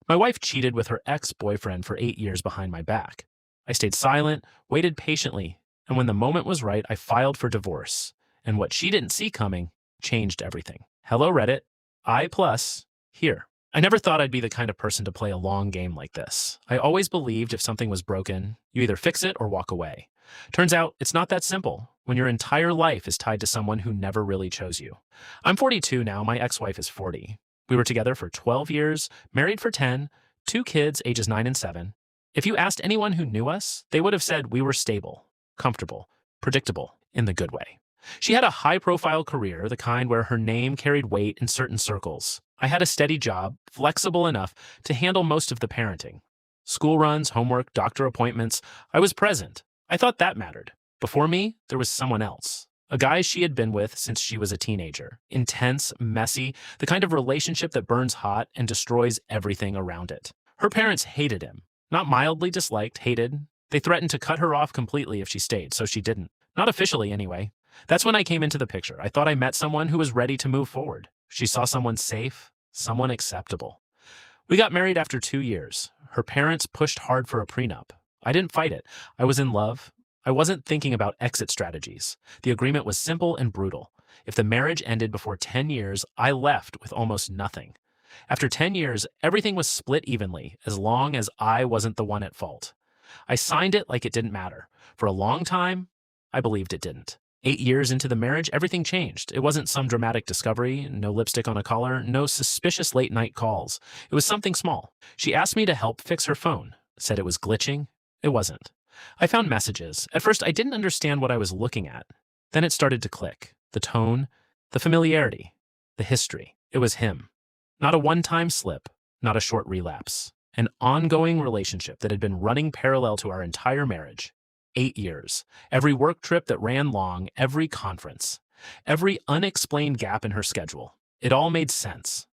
My wife cheated with her ex-boyfriend for 8 years behind my back. I stayed silent, waited patiently, and when the moment was right, I filed for divorce. And what she didn't see coming changed everything. Hello, Reddit. I plus, here. I never thought I'd be the kind of person to play a long game like this. I always believed if something was broken, you either fix it or walk away. Turns out it's not that simple when your entire life is tied to someone who never really chose you. I'm 42 now, my ex-wife is 40. We were together for 12 years, married for 10, two kids ages 9 and 7. If you asked anyone who knew us, they would have said we were stable, comfortable, predictable, in the good way. She had a high-profile career, the kind where her name carried weight in certain circles. I had a steady job, flexible enough to handle most of the parenting. School runs, homework, doctor appointments. I was present. I thought that mattered. Before me, there was someone else. A guy she had been with since she was a teenager. Intense, messy, the kind of relationship that burns hot and destroys everything around it. Her parents hated him. Not mildly disliked, hated. They threatened to cut her off completely if she stayed, so she didn't. Not officially, anyway. That's when I came into the picture. I thought I met someone who was ready to move forward. She saw someone safe, someone acceptable. We got married after 2 years. Her parents pushed hard for a prenup. I didn't fight it. I was in love. I wasn't thinking about exit strategies. The agreement was simple and brutal. If the marriage ended before 10 years, I left with almost nothing. After 10 years, everything was split evenly, as long as I wasn't the one at fault. I signed it like it didn't matter. For a long time, I believed it didn't. 8 years into the marriage, everything changed. It wasn't some dramatic discovery, no lipstick on a collar, no suspicious late-night calls. It was something small. She asked me to help fix her phone, said it was glitching. It wasn't. I found messages. At first, I didn't understand what I was looking at. Then it started to click. The tone, the familiarity, the history. It was him. Not a one-time slip, not a short relapse. An ongoing relationship that had been running parallel to our entire marriage. 8 years. Every work trip that ran long, every conference. Every unexplained gap in her schedule. It all made sense.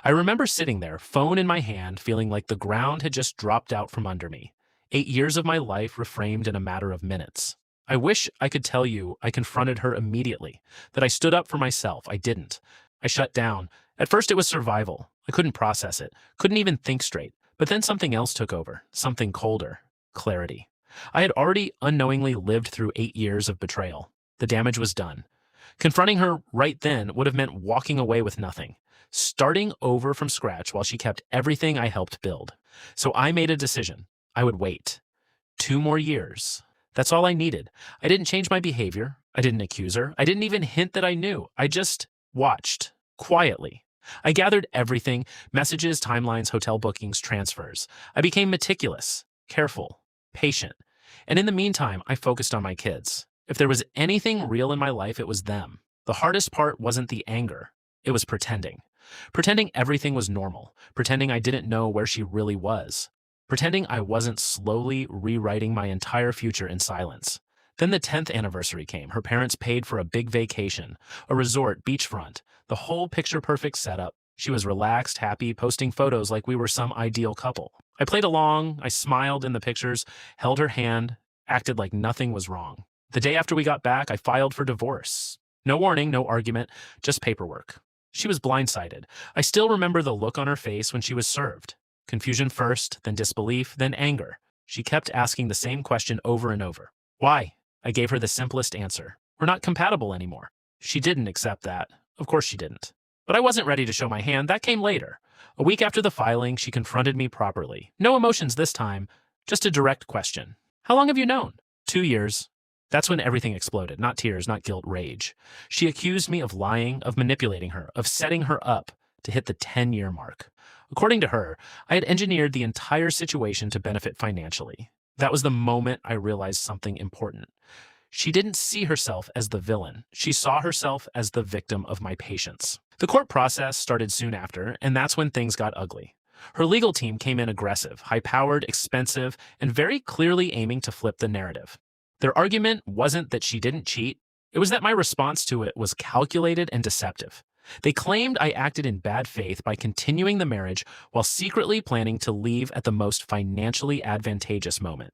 I remember sitting there, phone in my hand, feeling like the ground had just dropped out from under me. 8 years of my life reframed in a matter of minutes. I wish I could tell you I confronted her immediately, that I stood up for myself. I didn't. I shut down. At first it was survival. I couldn't process it, couldn't even think straight. But then something else took over, something colder, clarity. I had already unknowingly lived through 8 years of betrayal. The damage was done. Confronting her right then would have meant walking away with nothing, starting over from scratch while she kept everything I helped build. So I made a decision. I would wait. 2 more years. That's all I needed. I didn't change my behavior. I didn't accuse her. I didn't even hint that I knew. I just watched, quietly. I gathered everything, messages, timelines, hotel bookings, transfers. I became meticulous, careful, patient. And in the meantime, I focused on my kids. If there was anything real in my life, it was them. The hardest part wasn't the anger. It was pretending. Pretending everything was normal. Pretending I didn't know where she really was. Pretending I wasn't slowly rewriting my entire future in silence. Then the 10th anniversary came. Her parents paid for a big vacation, a resort, beachfront, the whole picture-perfect setup. She was relaxed, happy, posting photos like we were some ideal couple. I played along, I smiled in the pictures, held her hand, acted like nothing was wrong. The day after we got back, I filed for divorce. No warning, no argument, just paperwork. She was blindsided. I still remember the look on her face when she was served. Confusion first, then disbelief, then anger. She kept asking the same question over and over. Why? I gave her the simplest answer. We're not compatible anymore. She didn't accept that. Of course she didn't. But I wasn't ready to show my hand. That came later. A week after the filing, she confronted me properly. No emotions this time, just a direct question. How long have you known? 2 years. That's when everything exploded. Not tears, not guilt, rage. She accused me of lying, of manipulating her, of setting her up to hit the 10-year mark. According to her, I had engineered the entire situation to benefit financially. That was the moment I realized something important. She didn't see herself as the villain. She saw herself as the victim of my patience. The court process started soon after, and that's when things got ugly. Her legal team came in aggressive, high-powered, expensive, and very clearly aiming to flip the narrative. Their argument wasn't that she didn't cheat. It was that my response to it was calculated and deceptive. They claimed I acted in bad faith by continuing the marriage while secretly planning to leave at the most financially advantageous moment.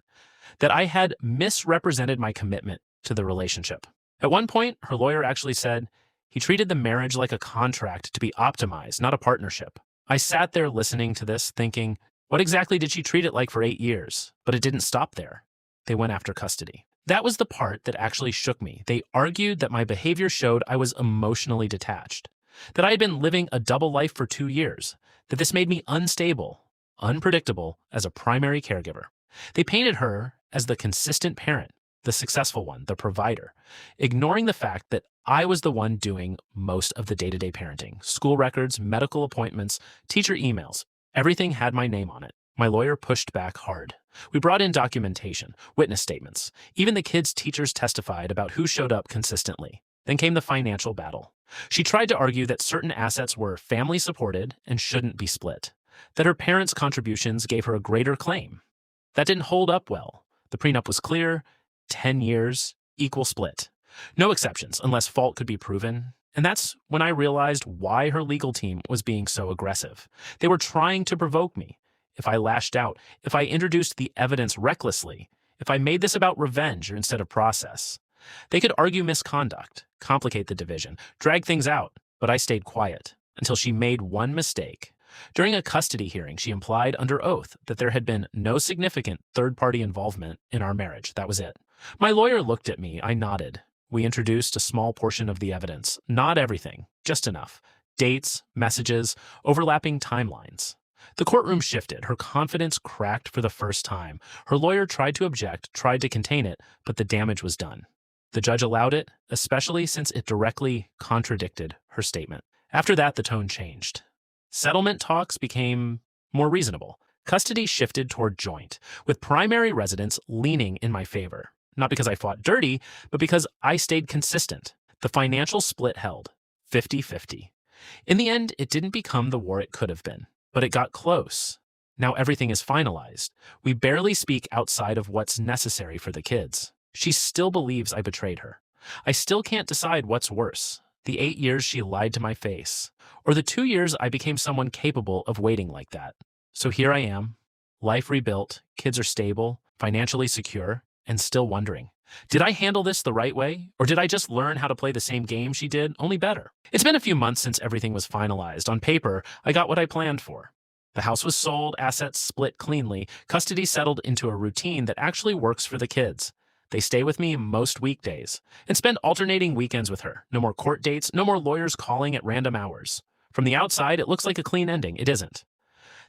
That I had misrepresented my commitment to the relationship. At one point, her lawyer actually said, he treated the marriage like a contract to be optimized, not a partnership. I sat there listening to this, thinking, what exactly did she treat it like for 8 years? But it didn't stop there. They went after custody. That was the part that actually shook me. They argued that my behavior showed I was emotionally detached, that I had been living a double life for 2 years, that this made me unstable, unpredictable as a primary caregiver. They painted her as the consistent parent, the successful one, the provider, ignoring the fact that I was the one doing most of the day-to-day parenting. School records, medical appointments, teacher emails, everything had my name on it. My lawyer pushed back hard. We brought in documentation, witness statements. Even the kids' teachers testified about who showed up consistently. Then came the financial battle. She tried to argue that certain assets were family supported and shouldn't be split, that her parents' contributions gave her a greater claim. That didn't hold up well. The prenup was clear: 10 years, equal split. No exceptions unless fault could be proven. And that's when I realized why her legal team was being so aggressive. They were trying to provoke me. If I lashed out, if I introduced the evidence recklessly, if I made this about revenge instead of process, they could argue misconduct, complicate the division, drag things out, but I stayed quiet until she made one mistake. During a custody hearing, she implied under oath that there had been no significant third-party involvement in our marriage. That was it. My lawyer looked at me. I nodded. We introduced a small portion of the evidence. Not everything, just enough. Dates, messages, overlapping timelines. The courtroom shifted. Her confidence cracked for the first time. Her lawyer tried to object, tried to contain it, but the damage was done. The judge allowed it, especially since it directly contradicted her statement. After that, the tone changed. Settlement talks became more reasonable. Custody shifted toward joint, with primary residence leaning in my favor. Not because I fought dirty, but because I stayed consistent. The financial split held, 50-50. In the end, it didn't become the war it could have been, but it got close. Now everything is finalized. We barely speak outside of what's necessary for the kids. She still believes I betrayed her. I still can't decide what's worse: the 8 years she lied to my face, or the 2 years I became someone capable of waiting like that. So here I am, life rebuilt, kids are stable, financially secure, and still wondering, did I handle this the right way? Or did I just learn how to play the same game she did, only better? It's been a few months since everything was finalized. On paper, I got what I planned for. The house was sold, assets split cleanly, custody settled into a routine that actually works for the kids. They stay with me most weekdays and spend alternating weekends with her. No more court dates, no more lawyers calling at random hours. From the outside, it looks like a clean ending. It isn't.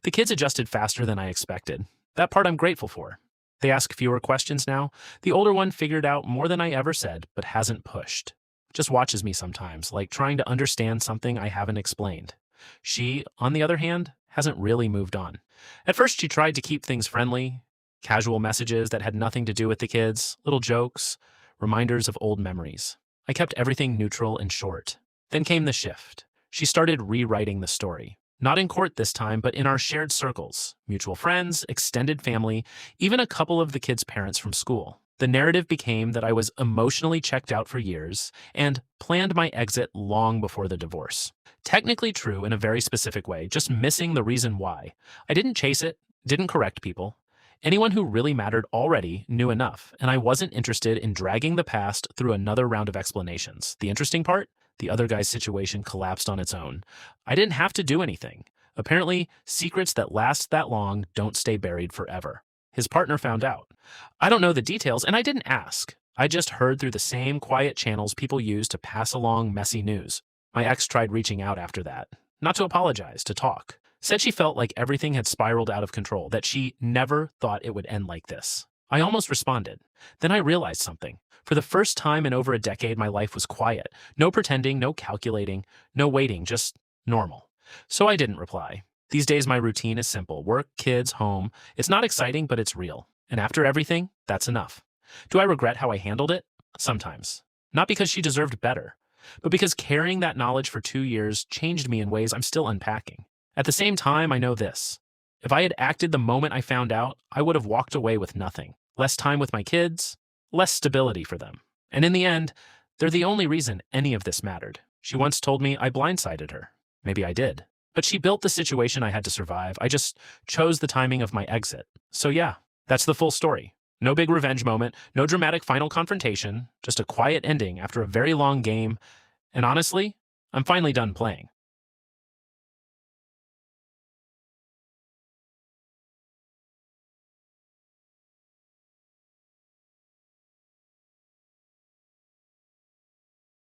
The kids adjusted faster than I expected. That part I'm grateful for. They ask fewer questions now. The older one figured out more than I ever said, but hasn't pushed. Just watches me sometimes, like trying to understand something I haven't explained. She, on the other hand, hasn't really moved on. At first, she tried to keep things friendly. Casual messages that had nothing to do with the kids, little jokes, reminders of old memories. I kept everything neutral and short. Then came the shift. She started rewriting the story. Not in court this time, but in our shared circles, mutual friends, extended family, even a couple of the kids' parents from school. The narrative became that I was emotionally checked out for years and planned my exit long before the divorce. Technically true in a very specific way, just missing the reason why. I didn't chase it, didn't correct people. Anyone who really mattered already knew enough, and I wasn't interested in dragging the past through another round of explanations. The interesting part? The other guy's situation collapsed on its own. I didn't have to do anything. Apparently, secrets that last that long don't stay buried forever. His partner found out. I don't know the details, and I didn't ask. I just heard through the same quiet channels people use to pass along messy news. My ex tried reaching out after that. Not to apologize, to talk. Said she felt like everything had spiraled out of control, that she never thought it would end like this. I almost responded. Then I realized something. For the first time in over a decade, my life was quiet. No pretending, no calculating, no waiting, just normal. So I didn't reply. These days my routine is simple. Work, kids, home. It's not exciting, but it's real. And after everything, that's enough. Do I regret how I handled it? Sometimes. Not because she deserved better, but because carrying that knowledge for 2 years changed me in ways I'm still unpacking. At the same time, I know this. If I had acted the moment I found out, I would have walked away with nothing. Less time with my kids, less stability for them. And in the end, they're the only reason any of this mattered. She once told me I blindsided her. Maybe I did. But she built the situation I had to survive. I just chose the timing of my exit. So yeah, that's the full story. No big revenge moment, no dramatic final confrontation, just a quiet ending after a very long game. And honestly, I'm finally done playing.